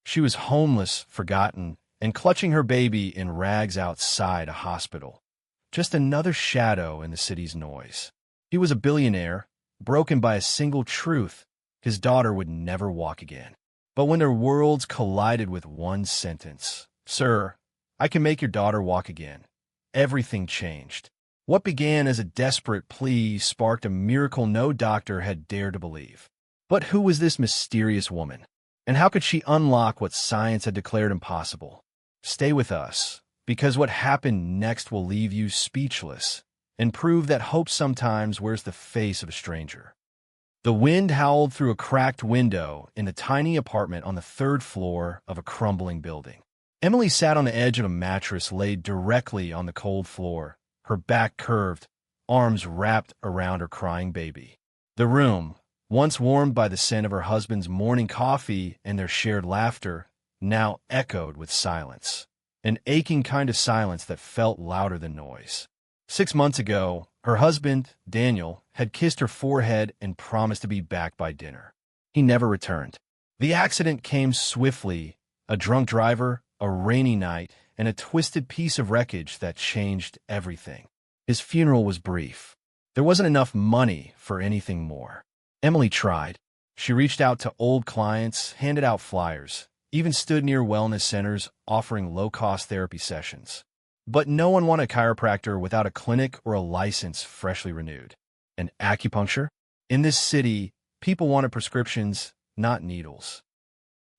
She was homeless, forgotten, and clutching her baby in rags outside a hospital. Just another shadow in the city's noise. He was a billionaire, broken by a single truth: his daughter would never walk again. But when their worlds collided with one sentence, "Sir, I can make your daughter walk again," everything changed. What began as a desperate plea sparked a miracle no doctor had dared to believe. But who was this mysterious woman? And how could she unlock what science had declared impossible? Stay with us, because what happened next will leave you speechless and prove that hope sometimes wears the face of a stranger. The wind howled through a cracked window in the tiny apartment on the third floor of a crumbling building. Emily sat on the edge of a mattress laid directly on the cold floor, her back curved, arms wrapped around her crying baby. The room, once warmed by the scent of her husband's morning coffee and their shared laughter, now echoed with silence. An aching kind of silence that felt louder than noise. 6 months ago, her husband, Daniel, had kissed her forehead and promised to be back by dinner. He never returned. The accident came swiftly: a drunk driver, a rainy night, and a twisted piece of wreckage that changed everything. His funeral was brief. There wasn't enough money for anything more. Emily tried. She reached out to old clients, handed out flyers, even stood near wellness centers offering low-cost therapy sessions. But no one wanted a chiropractor without a clinic or a license freshly renewed. And acupuncture? In this city, people wanted prescriptions, not needles.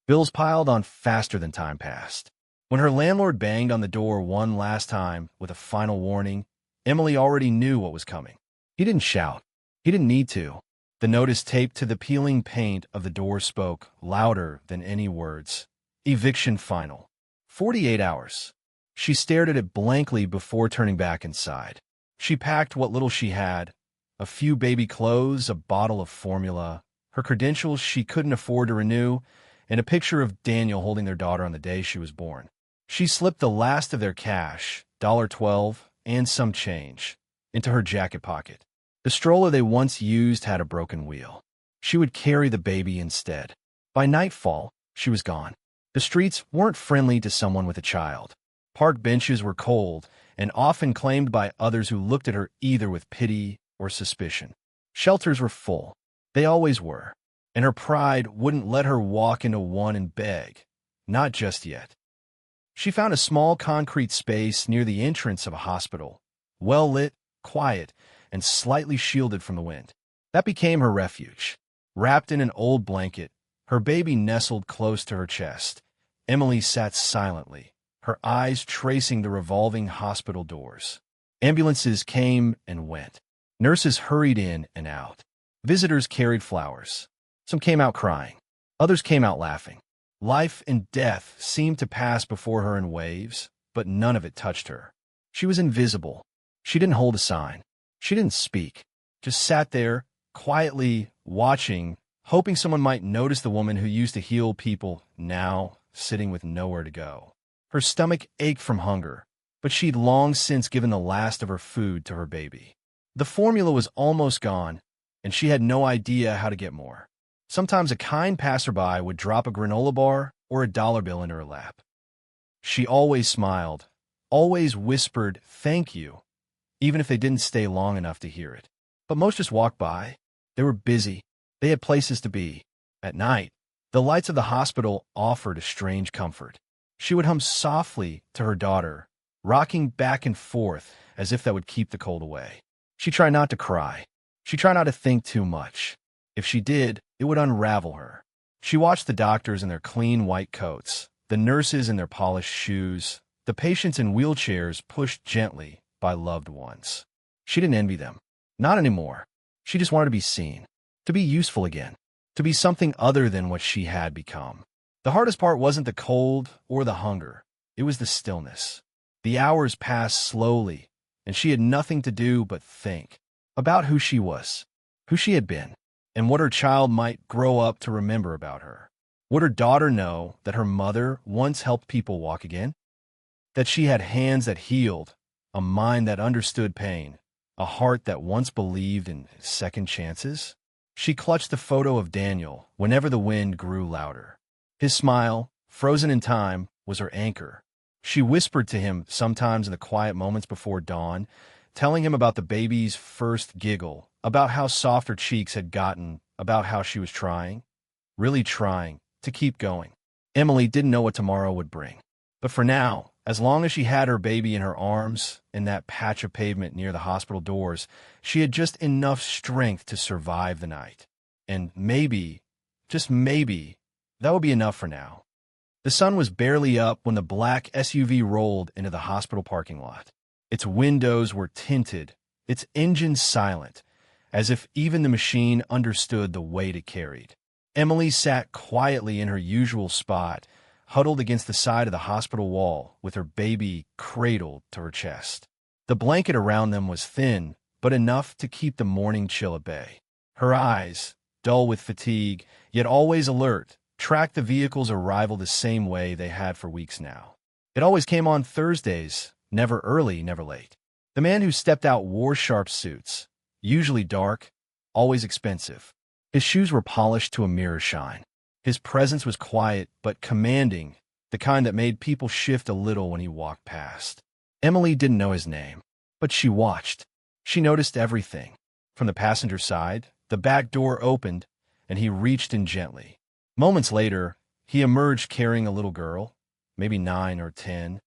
Bills piled on faster than time passed. When her landlord banged on the door one last time with a final warning, Emily already knew what was coming. He didn't shout. He didn't need to. The notice taped to the peeling paint of the door spoke louder than any words. Eviction final. 48 hours. She stared at it blankly before turning back inside. She packed what little she had: a few baby clothes, a bottle of formula, her credentials she couldn't afford to renew, and a picture of Daniel holding their daughter on the day she was born. She slipped the last of their cash, $12 and some change, into her jacket pocket. The stroller they once used had a broken wheel. She would carry the baby instead. By nightfall, she was gone. The streets weren't friendly to someone with a child. Park benches were cold and often claimed by others who looked at her either with pity or suspicion. Shelters were full. They always were. And her pride wouldn't let her walk into one and beg. Not just yet. She found a small concrete space near the entrance of a hospital, well-lit, quiet, and slightly shielded from the wind. That became her refuge. Wrapped in an old blanket, her baby nestled close to her chest, Emily sat silently, her eyes tracing the revolving hospital doors. Ambulances came and went. Nurses hurried in and out. Visitors carried flowers. Some came out crying. Others came out laughing. Life and death seemed to pass before her in waves, but none of it touched her. She was invisible. She didn't hold a sign. She didn't speak. Just sat there, quietly watching, hoping someone might notice the woman who used to heal people, now sitting with nowhere to go. Her stomach ached from hunger, but she'd long since given the last of her food to her baby. The formula was almost gone, and she had no idea how to get more. Sometimes a kind passerby would drop a granola bar or a dollar bill into her lap. She always smiled, always whispered "thank you," even if they didn't stay long enough to hear it. But most just walked by. They were busy. They had places to be. At night, the lights of the hospital offered a strange comfort. She would hum softly to her daughter, rocking back and forth as if that would keep the cold away. She tried not to cry. She tried not to think too much. If she did, it would unravel her. She watched the doctors in their clean white coats, the nurses in their polished shoes, the patients in wheelchairs pushed gently by loved ones. She didn't envy them. Not anymore. She just wanted to be seen, to be useful again, to be something other than what she had become. The hardest part wasn't the cold or the hunger. It was the stillness. The hours passed slowly, and she had nothing to do but think about who she was, who she had been, and what her child might grow up to remember about her. Would her daughter know that her mother once helped people walk again? That she had hands that healed, a mind that understood pain, a heart that once believed in second chances? She clutched the photo of Daniel whenever the wind grew louder. His smile, frozen in time, was her anchor. She whispered to him sometimes in the quiet moments before dawn, telling him about the baby's first giggle, about how soft her cheeks had gotten, about how she was trying, really trying, to keep going. Emily didn't know what tomorrow would bring. But for now, as long as she had her baby in her arms, in that patch of pavement near the hospital doors, she had just enough strength to survive the night. And maybe, just maybe, that would be enough for now. The sun was barely up when the black SUV rolled into the hospital parking lot. Its windows were tinted, its engine silent, as if even the machine understood the weight it carried. Emily sat quietly in her usual spot, huddled against the side of the hospital wall, with her baby cradled to her chest. The blanket around them was thin, but enough to keep the morning chill at bay. Her eyes, dull with fatigue, yet always alert, tracked the vehicle's arrival the same way they had for weeks now. It always came on Thursdays, never early, never late. The man who stepped out wore sharp suits, usually dark, always expensive. His shoes were polished to a mirror shine. His presence was quiet but commanding, the kind that made people shift a little when he walked past. Emily didn't know his name, but she watched. She noticed everything. From the passenger side, the back door opened, and he reached in gently. Moments later, he emerged carrying a little girl, maybe 9 or 10,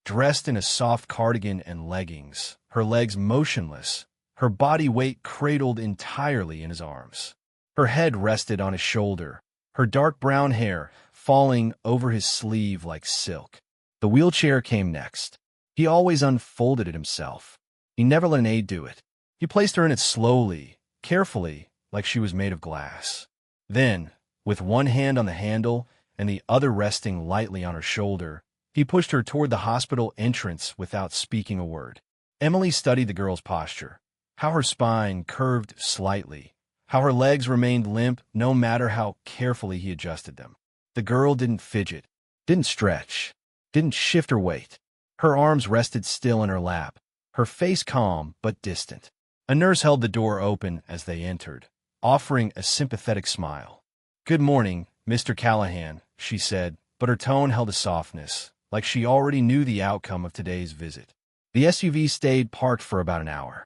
dressed in a soft cardigan and leggings, her legs motionless, her body weight cradled entirely in his arms. Her head rested on his shoulder, her dark brown hair falling over his sleeve like silk. The wheelchair came next. He always unfolded it himself. He never let an aide do it. He placed her in it slowly, carefully, like she was made of glass. Then, with one hand on the handle and the other resting lightly on her shoulder, he pushed her toward the hospital entrance without speaking a word. Emily studied the girl's posture, how her spine curved slightly, how her legs remained limp no matter how carefully he adjusted them. The girl didn't fidget, didn't stretch, didn't shift her weight. Her arms rested still in her lap, her face calm but distant. A nurse held the door open as they entered, offering a sympathetic smile. "Good morning, Mr. Callahan," she said, but her tone held a softness, like she already knew the outcome of today's visit. The SUV stayed parked for about an hour.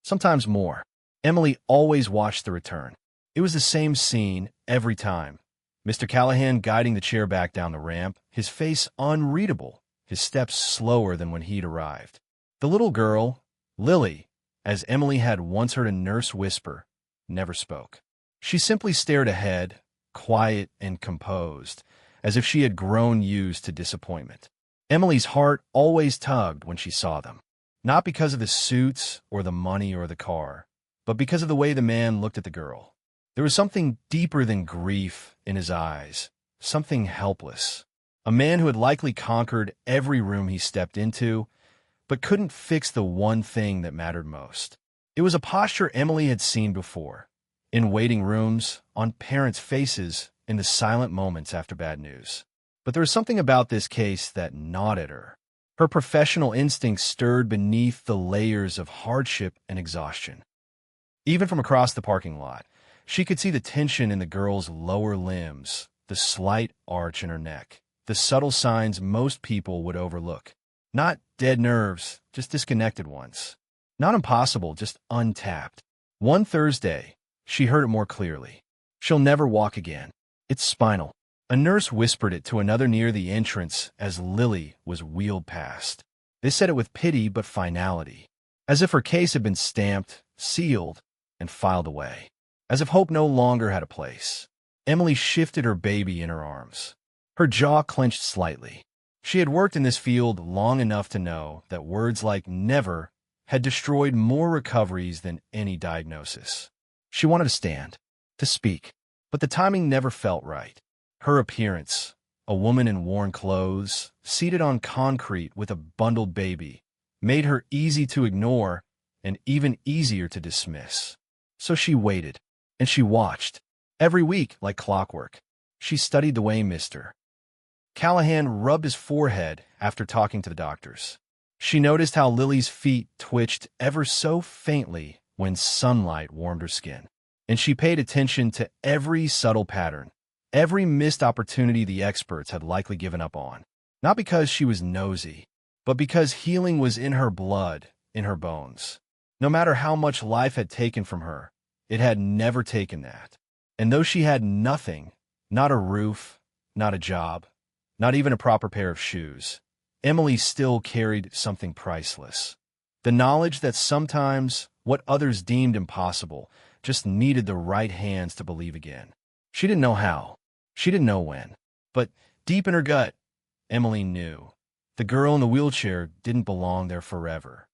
Sometimes more. Emily always watched the return. It was the same scene every time. Mr. Callahan guiding the chair back down the ramp, his face unreadable, his steps slower than when he'd arrived. The little girl, Lily, as Emily had once heard a nurse whisper, never spoke. She simply stared ahead, quiet and composed, as if she had grown used to disappointment. Emily's heart always tugged when she saw them, not because of the suits or the money or the car, but because of the way the man looked at the girl. There was something deeper than grief in his eyes, something helpless. A man who had likely conquered every room he stepped into, but couldn't fix the one thing that mattered most. It was a posture Emily had seen before, in waiting rooms, on parents' faces, in the silent moments after bad news. But there was something about this case that gnawed at her. Her professional instincts stirred beneath the layers of hardship and exhaustion. Even from across the parking lot, she could see the tension in the girl's lower limbs, the slight arch in her neck, the subtle signs most people would overlook. Not dead nerves, just disconnected ones. Not impossible, just untapped. One Thursday, she heard it more clearly. "She'll never walk again. It's spinal." A nurse whispered it to another near the entrance as Lily was wheeled past. They said it with pity but finality, as if her case had been stamped, sealed, and filed away, as if hope no longer had a place. Emily shifted her baby in her arms. Her jaw clenched slightly. She had worked in this field long enough to know that words like never had destroyed more recoveries than any diagnosis. She wanted to stand, to speak, but the timing never felt right. Her appearance, a woman in worn clothes, seated on concrete with a bundled baby, made her easy to ignore and even easier to dismiss. So she waited, and she watched. Every week, like clockwork, she studied the way Mr. Callahan rubbed his forehead after talking to the doctors. She noticed how Lily's feet twitched ever so faintly when sunlight warmed her skin, and she paid attention to every subtle pattern, Every missed opportunity the experts had likely given up on. Not because she was nosy, but because healing was in her blood, in her bones. No matter how much life had taken from her, it had never taken that. And though she had nothing, not a roof, not a job, not even a proper pair of shoes, Emily still carried something priceless. The knowledge that sometimes what others deemed impossible just needed the right hands to believe again. She didn't know how. She didn't know when. But deep in her gut, Emily knew. The girl in the wheelchair didn't belong there forever.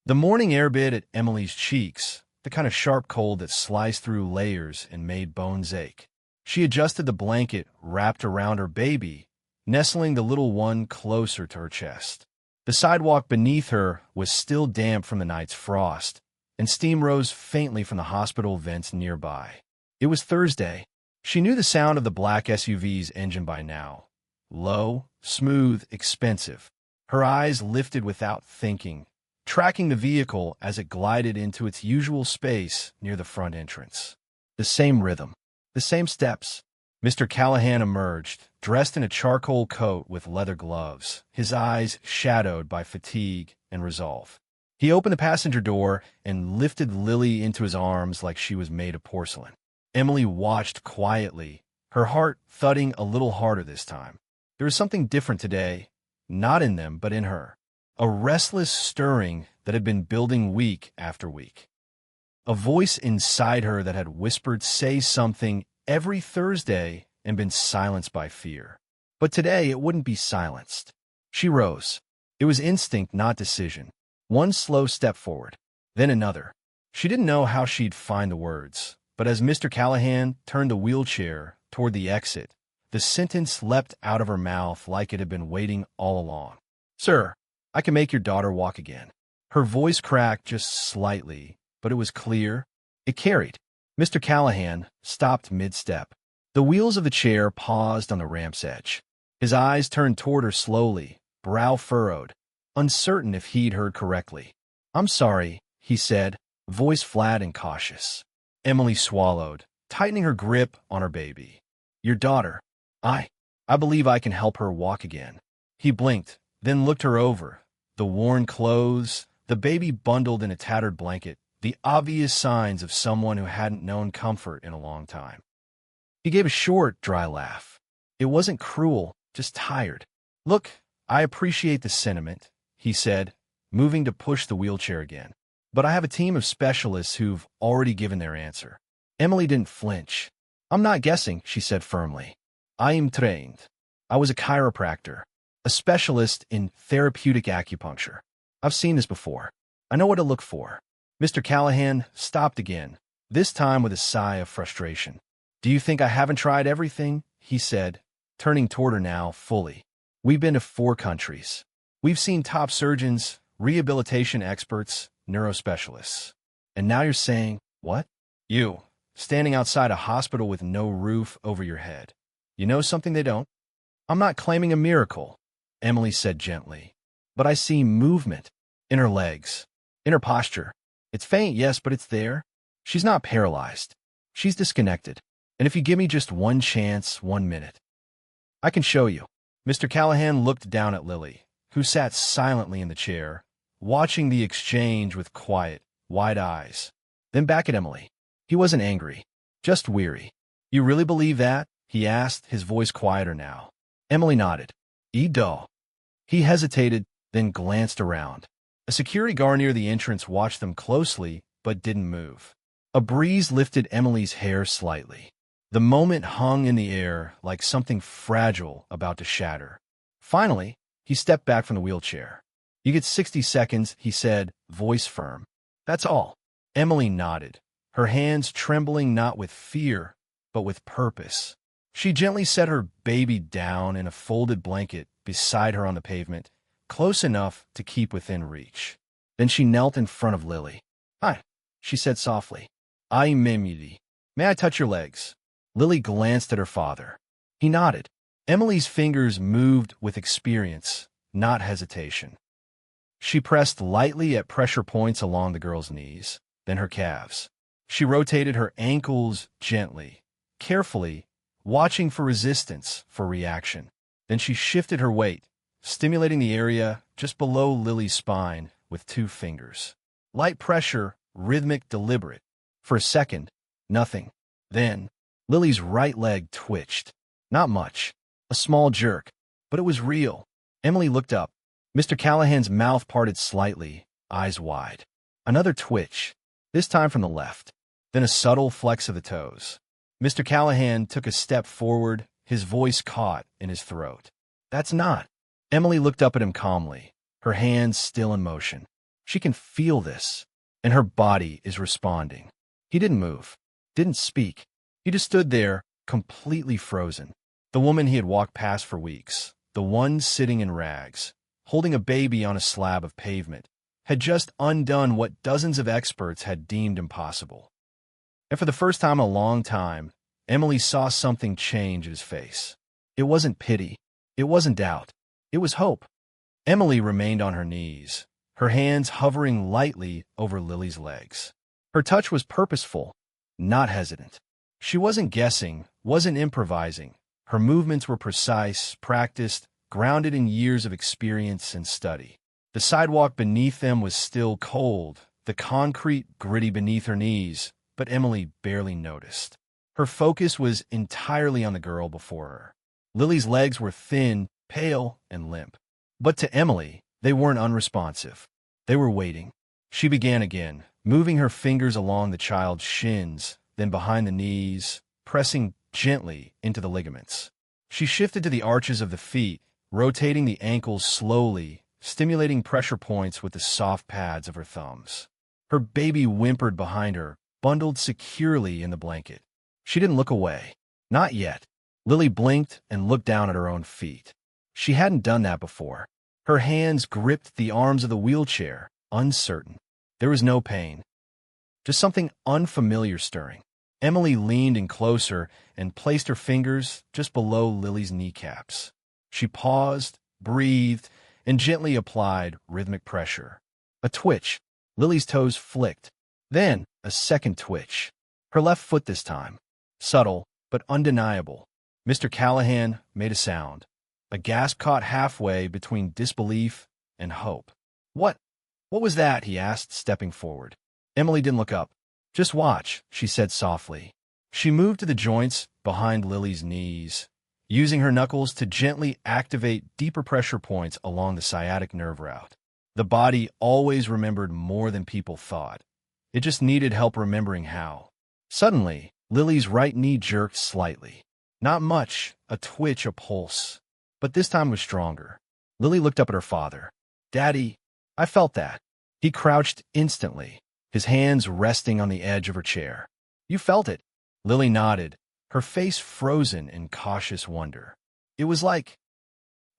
The morning air bit at Emily's cheeks, the kind of sharp cold that sliced through layers and made bones ache. She adjusted the blanket wrapped around her baby, nestling the little one closer to her chest. The sidewalk beneath her was still damp from the night's frost, and steam rose faintly from the hospital vents nearby. It was Thursday. She knew the sound of the black SUV's engine by now. Low, smooth, expensive. Her eyes lifted without thinking, tracking the vehicle as it glided into its usual space near the front entrance. The same rhythm, the same steps. Mr. Callahan emerged, dressed in a charcoal coat with leather gloves, his eyes shadowed by fatigue and resolve. He opened the passenger door and lifted Lily into his arms like she was made of porcelain. Emily watched quietly, her heart thudding a little harder this time. There was something different today, not in them, but in her. A restless stirring that had been building week after week. A voice inside her that had whispered, "Say something," every Thursday and been silenced by fear. But today it wouldn't be silenced. She rose. It was instinct, not decision. One slow step forward, then another. She didn't know how she'd find the words, but as Mr. Callahan turned the wheelchair toward the exit, the sentence leapt out of her mouth like it had been waiting all along. "Sir, I can make your daughter walk again." Her voice cracked just slightly, but it was clear. It carried. Mr. Callahan stopped mid-step. The wheels of the chair paused on the ramp's edge. His eyes turned toward her slowly, brow furrowed, uncertain if he'd heard correctly. "I'm sorry," he said, voice flat and cautious. Emily swallowed, tightening her grip on her baby. "Your daughter. I believe I can help her walk again." He blinked, then looked her over. The worn clothes, the baby bundled in a tattered blanket, the obvious signs of someone who hadn't known comfort in a long time. He gave a short, dry laugh. It wasn't cruel, just tired. "Look, I appreciate the sentiment," he said, moving to push the wheelchair again. "But I have a team of specialists who've already given their answer." Emily didn't flinch. "I'm not guessing," she said firmly. "I am trained. I was a chiropractor, a specialist in therapeutic acupuncture. I've seen this before. I know what to look for." Mr. Callahan stopped again, this time with a sigh of frustration. "Do you think I haven't tried everything?" he said, turning toward her now fully. "We've been to 4 countries. We've seen top surgeons, rehabilitation experts, neurospecialists. And now you're saying, what? You, standing outside a hospital with no roof over your head. You know something they don't?" "I'm not claiming a miracle," Emily said gently. "But I see movement in her legs, in her posture. It's faint, yes, but it's there. She's not paralyzed. She's disconnected. And if you give me just one chance, 1 minute, I can show you." Mr. Callahan looked down at Lily, who sat silently in the chair, watching the exchange with quiet, wide eyes. Then back at Emily. He wasn't angry, just weary. "You really believe that?" he asked, his voice quieter now. Emily nodded. "Do." He hesitated, then glanced around. A security guard near the entrance watched them closely, but didn't move. A breeze lifted Emily's hair slightly. The moment hung in the air like something fragile about to shatter. Finally, he stepped back from the wheelchair. "You get 60 seconds, he said, voice firm. "That's all." Emily nodded, her hands trembling not with fear, but with purpose. She gently set her baby down in a folded blanket beside her on the pavement, close enough to keep within reach. Then she knelt in front of Lily. "Hi," she said softly. "I'm Mimidi. May I touch your legs?" Lily glanced at her father. He nodded. Emily's fingers moved with experience, not hesitation. She pressed lightly at pressure points along the girl's knees, then her calves. She rotated her ankles gently, carefully, watching for resistance, for reaction. Then she shifted her weight, stimulating the area just below Lily's spine with 2 fingers. Light pressure, rhythmic, deliberate. For a second, nothing. Then, Lily's right leg twitched. Not much. A small jerk. But it was real. Emily looked up. Mr. Callahan's mouth parted slightly, eyes wide. Another twitch, this time from the left. Then a subtle flex of the toes. Mr. Callahan took a step forward, his voice caught in his throat. That's not. Emily looked up at him calmly, her hands still in motion. She can feel this, and her body is responding. He didn't move, didn't speak. He just stood there, completely frozen. The woman he had walked past for weeks, the one sitting in rags, holding a baby on a slab of pavement, had just undone what dozens of experts had deemed impossible. And for the first time in a long time, Emily saw something change in his face. It wasn't pity. It wasn't doubt. It was hope. Emily remained on her knees, her hands hovering lightly over Lily's legs. Her touch was purposeful, not hesitant. She wasn't guessing, wasn't improvising. Her movements were precise, practiced, grounded in years of experience and study. The sidewalk beneath them was still cold, the concrete gritty beneath her knees, but Emily barely noticed. Her focus was entirely on the girl before her. Lily's legs were thin, pale, and limp. But to Emily, they weren't unresponsive. They were waiting. She began again, moving her fingers along the child's shins, then behind the knees, pressing gently into the ligaments. She shifted to the arches of the feet, rotating the ankles slowly, stimulating pressure points with the soft pads of her thumbs. Her baby whimpered behind her, bundled securely in the blanket. She didn't look away. Not yet. Lily blinked and looked down at her own feet. She hadn't done that before. Her hands gripped the arms of the wheelchair, uncertain. There was no pain. Just something unfamiliar stirring. Emily leaned in closer and placed her fingers just below Lily's kneecaps. She paused, breathed, and gently applied rhythmic pressure. A twitch. Lily's toes flicked. Then, a second twitch. Her left foot this time. Subtle, but undeniable. Mr. Callahan made a sound. A gasp caught halfway between disbelief and hope. What was that?" he asked, stepping forward. Emily didn't look up. "Just watch," she said softly. She moved to the joints behind Lily's knees, using her knuckles to gently activate deeper pressure points along the sciatic nerve route. The body always remembered more than people thought. It just needed help remembering how. Suddenly, Lily's right knee jerked slightly. Not much, a twitch, a pulse. But this time was stronger. Lily looked up at her father. "Daddy, I felt that." He crouched instantly, his hands resting on the edge of her chair. "You felt it?" Lily nodded, her face frozen in cautious wonder. It was like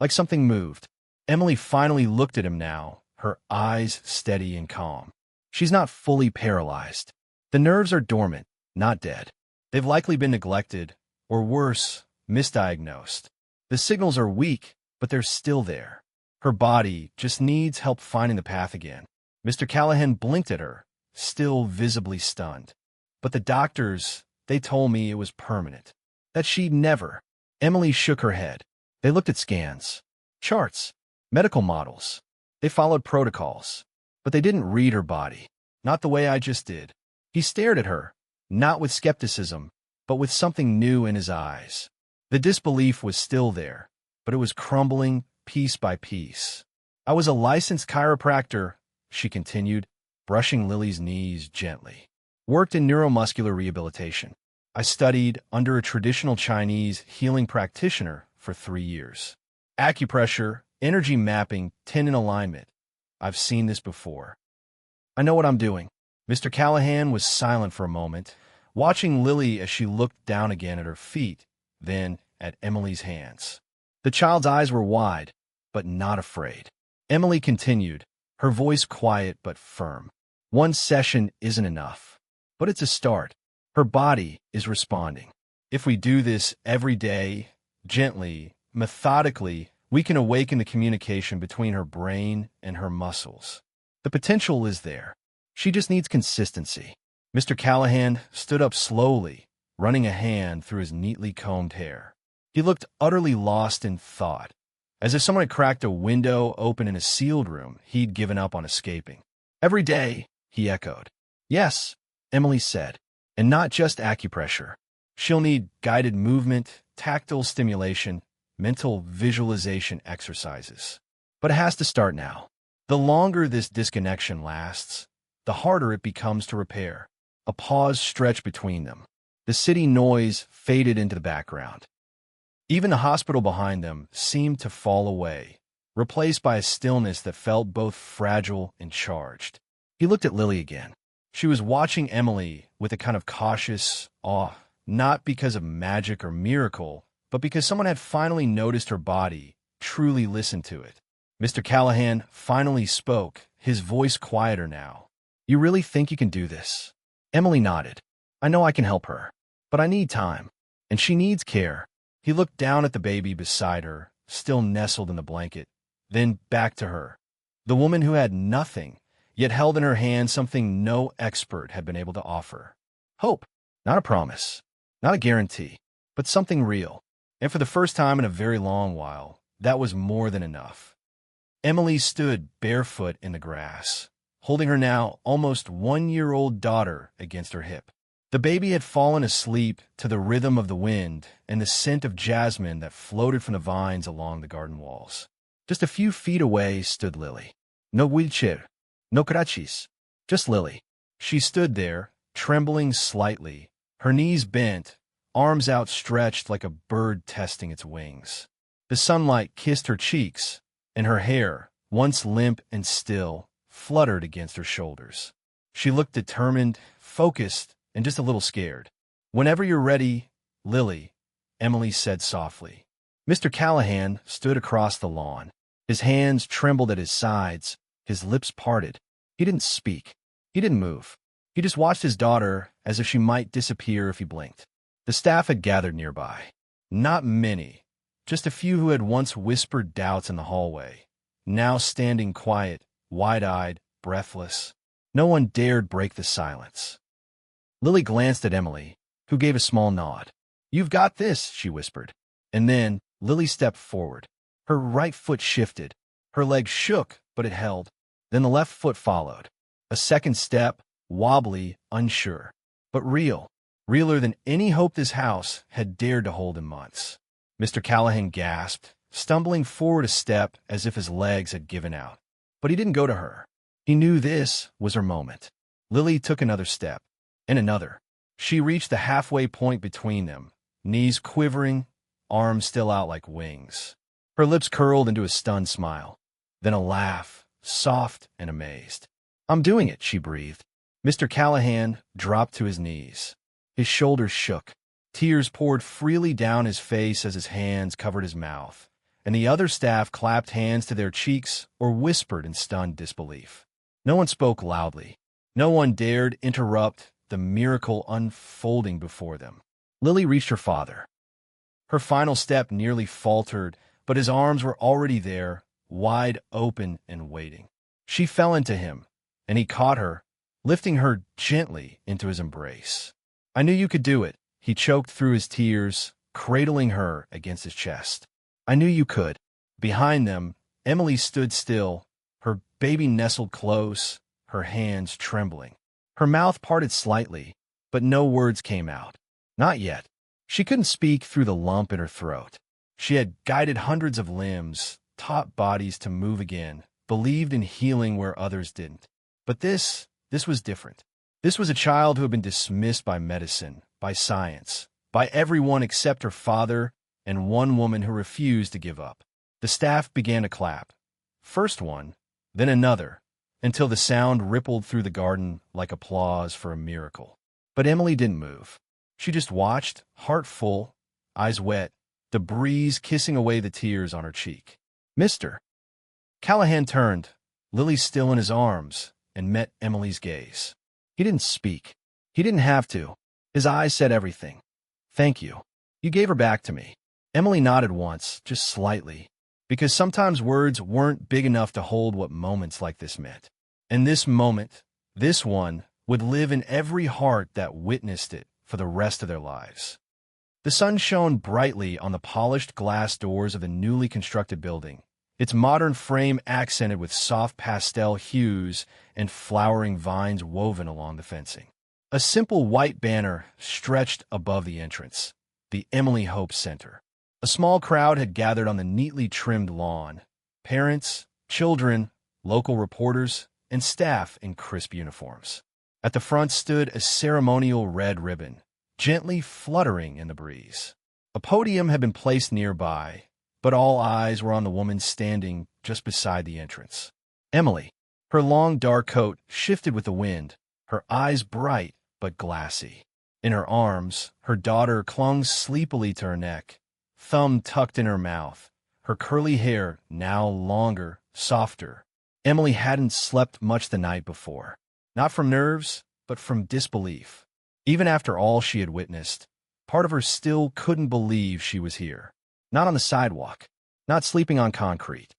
something moved. Emily finally looked at him now, her eyes steady and calm. She's not fully paralyzed. The nerves are dormant, not dead. They've likely been neglected, or worse, misdiagnosed. The signals are weak, but they're still there. Her body just needs help finding the path again. Mr. Callahan blinked at her, still visibly stunned. But the doctors, they told me it was permanent. That she'd never. Emily shook her head. They looked at scans, charts, medical models. They followed protocols. But they didn't read her body. Not the way I just did. He stared at her, not with skepticism, but with something new in his eyes. The disbelief was still there, but it was crumbling piece by piece. "I was a licensed chiropractor," she continued, brushing Lily's knees gently. "Worked in neuromuscular rehabilitation. I studied under a traditional Chinese healing practitioner for 3 years. Acupressure, energy mapping, tendon alignment. I've seen this before. I know what I'm doing." Mr. Callahan was silent for a moment, watching Lily as she looked down again at her feet, then at Emily's hands. The child's eyes were wide, but not afraid. Emily continued, her voice quiet but firm. "One session isn't enough, but it's a start. Her body is responding. If we do this every day, gently, methodically, we can awaken the communication between her brain and her muscles. The potential is there. She just needs consistency." Mr. Callahan stood up slowly, running a hand through his neatly combed hair. He looked utterly lost in thought, as if someone had cracked a window open in a sealed room he'd given up on escaping. "Every day," he echoed. "Yes," Emily said, "and not just acupressure. She'll need guided movement, tactile stimulation, mental visualization exercises. But it has to start now. The longer this disconnection lasts, the harder it becomes to repair." A pause stretched between them. The city noise faded into the background. Even the hospital behind them seemed to fall away, replaced by a stillness that felt both fragile and charged. He looked at Lily again. She was watching Emily with a kind of cautious awe, not because of magic or miracle, but because someone had finally noticed her body, truly listened to it. Mr. Callahan finally spoke, his voice quieter now. "You really think you can do this?" Emily nodded. "I know I can help her, but I need time, and she needs care." He looked down at the baby beside her, still nestled in the blanket, then back to her, the woman who had nothing, yet held in her hand something no expert had been able to offer. Hope, not a promise, not a guarantee, but something real. And for the first time in a very long while, that was more than enough. Emily stood barefoot in the grass, holding her now almost 1-year-old daughter against her hip. The baby had fallen asleep to the rhythm of the wind and the scent of jasmine that floated from the vines along the garden walls. Just a few feet away stood Lily. No wheelchair, no crutches, just Lily. She stood there, trembling slightly, her knees bent, arms outstretched like a bird testing its wings. The sunlight kissed her cheeks, and her hair, once limp and still, fluttered against her shoulders. She looked determined, focused, and just a little scared. "Whenever you're ready, Lily," Emily said softly. Mr. Callahan stood across the lawn. His hands trembled at his sides, his lips parted. He didn't speak. He didn't move. He just watched his daughter as if she might disappear if he blinked. The staff had gathered nearby. Not many, just a few who had once whispered doubts in the hallway, now standing quiet, wide-eyed, breathless. No one dared break the silence. Lily glanced at Emily, who gave a small nod. "You've got this," she whispered. And then Lily stepped forward. Her right foot shifted. Her leg shook, but it held. Then the left foot followed. A second step, wobbly, unsure, but real. Realer than any hope this house had dared to hold in months. Mr. Callahan gasped, stumbling forward a step as if his legs had given out. But he didn't go to her. He knew this was her moment. Lily took another step, and another. She reached the halfway point between them, knees quivering, arms still out like wings. Her lips curled into a stunned smile. Then a laugh, soft and amazed. "I'm doing it," she breathed. Mr. Callahan dropped to his knees. His shoulders shook. Tears poured freely down his face as his hands covered his mouth, and the other staff clapped hands to their cheeks or whispered in stunned disbelief. No one spoke loudly. No one dared interrupt the miracle unfolding before them. Lily reached her father. Her final step nearly faltered, but his arms were already there, wide open and waiting. She fell into him, and he caught her, lifting her gently into his embrace. "I knew you could do it," he choked through his tears, cradling her against his chest. "I knew you could." Behind them, Emily stood still, her baby nestled close, her hands trembling. Her mouth parted slightly, but no words came out. Not yet. She couldn't speak through the lump in her throat. She had guided hundreds of limbs, taught bodies to move again, believed in healing where others didn't. But this was different. This was a child who had been dismissed by medicine, by science, by everyone except her father and one woman who refused to give up. The staff began to clap. First one, then another, until the sound rippled through the garden like applause for a miracle. But Emily didn't move. She just watched, heart full, eyes wet, the breeze kissing away the tears on her cheek. "Mister." Callahan turned, Lily still in his arms, and met Emily's gaze. He didn't speak. He didn't have to. His eyes said everything. "Thank you. You gave her back to me." Emily nodded once, just slightly, because sometimes words weren't big enough to hold what moments like this meant. And this moment, this one, would live in every heart that witnessed it for the rest of their lives. The sun shone brightly on the polished glass doors of the newly constructed building, its modern frame accented with soft pastel hues and flowering vines woven along the fencing. A simple white banner stretched above the entrance, the Emily Hope Center. A small crowd had gathered on the neatly trimmed lawn, parents, children, local reporters, and staff in crisp uniforms. At the front stood a ceremonial red ribbon, gently fluttering in the breeze. A podium had been placed nearby, but all eyes were on the woman standing just beside the entrance. Emily. Her long dark coat shifted with the wind, her eyes bright but glassy. In her arms, her daughter clung sleepily to her neck, thumb tucked in her mouth, her curly hair now longer, softer. Emily hadn't slept much the night before, not from nerves, but from disbelief. Even after all she had witnessed, part of her still couldn't believe she was here. Not on the sidewalk, not sleeping on concrete,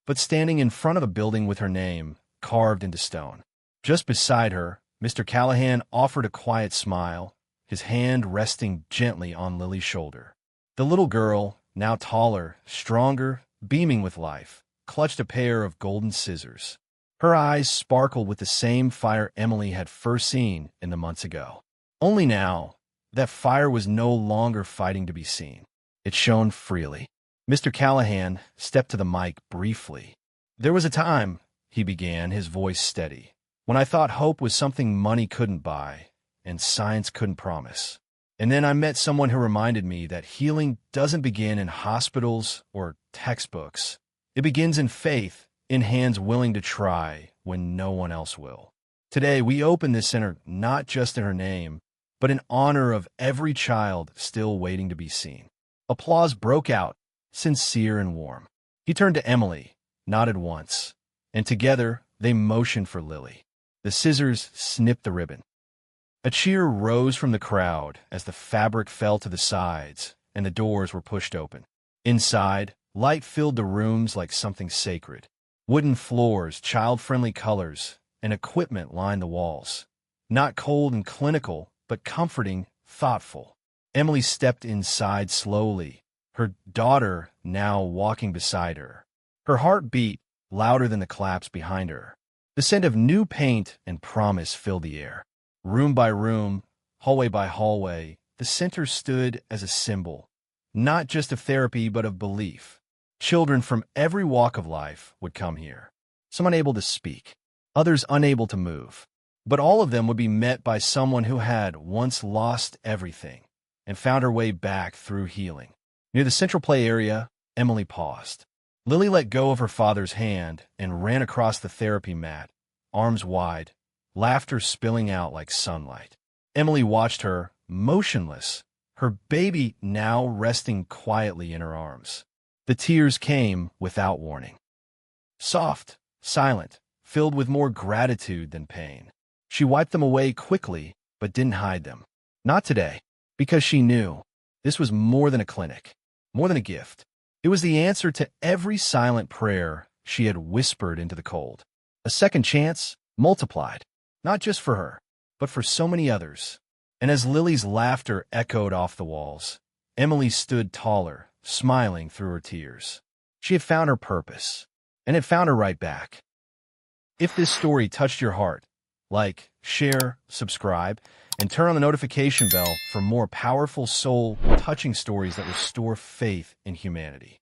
but standing in front of a building with her name carved into stone. Just beside her, Mr. Callahan offered a quiet smile, his hand resting gently on Lily's shoulder. The little girl, now taller, stronger, beaming with life, clutched a pair of golden scissors. Her eyes sparkled with the same fire Emily had first seen in the months ago. Only now, that fire was no longer fighting to be seen. It shone freely. Mr. Callahan stepped to the mic briefly. "There was a time," he began, his voice steady, "when I thought hope was something money couldn't buy and science couldn't promise. And then I met someone who reminded me that healing doesn't begin in hospitals or textbooks. It begins in faith, in hands willing to try when no one else will. Today, we open this center not just in her name, but in honor of every child still waiting to be seen." Applause broke out, sincere and warm. He turned to Emily, nodded once, and together they motioned for Lily. The scissors snipped the ribbon. A cheer rose from the crowd as the fabric fell to the sides and the doors were pushed open. Inside, light filled the rooms like something sacred. Wooden floors, child-friendly colors, and equipment lined the walls. Not cold and clinical, but comforting, thoughtful. Emily stepped inside slowly, her daughter now walking beside her. Her heart beat louder than the claps behind her. The scent of new paint and promise filled the air. Room by room, hallway by hallway, the center stood as a symbol, not just of therapy but of belief. Children from every walk of life would come here, some unable to speak, others unable to move. But all of them would be met by someone who had once lost everything and found her way back through healing. Near the central play area, Emily paused. Lily let go of her father's hand and ran across the therapy mat, arms wide, laughter spilling out like sunlight. Emily watched her, motionless, her baby now resting quietly in her arms. The tears came without warning. Soft, silent, filled with more gratitude than pain. She wiped them away quickly, but didn't hide them. Not today, because she knew this was more than a clinic, more than a gift. It was the answer to every silent prayer she had whispered into the cold. A second chance, multiplied, not just for her, but for so many others. And as Lily's laughter echoed off the walls, Emily stood taller, smiling through her tears. She had found her purpose, and had found her right back. If this story touched your heart, like, share, subscribe, and turn on the notification bell for more powerful, soul-touching stories that restore faith in humanity.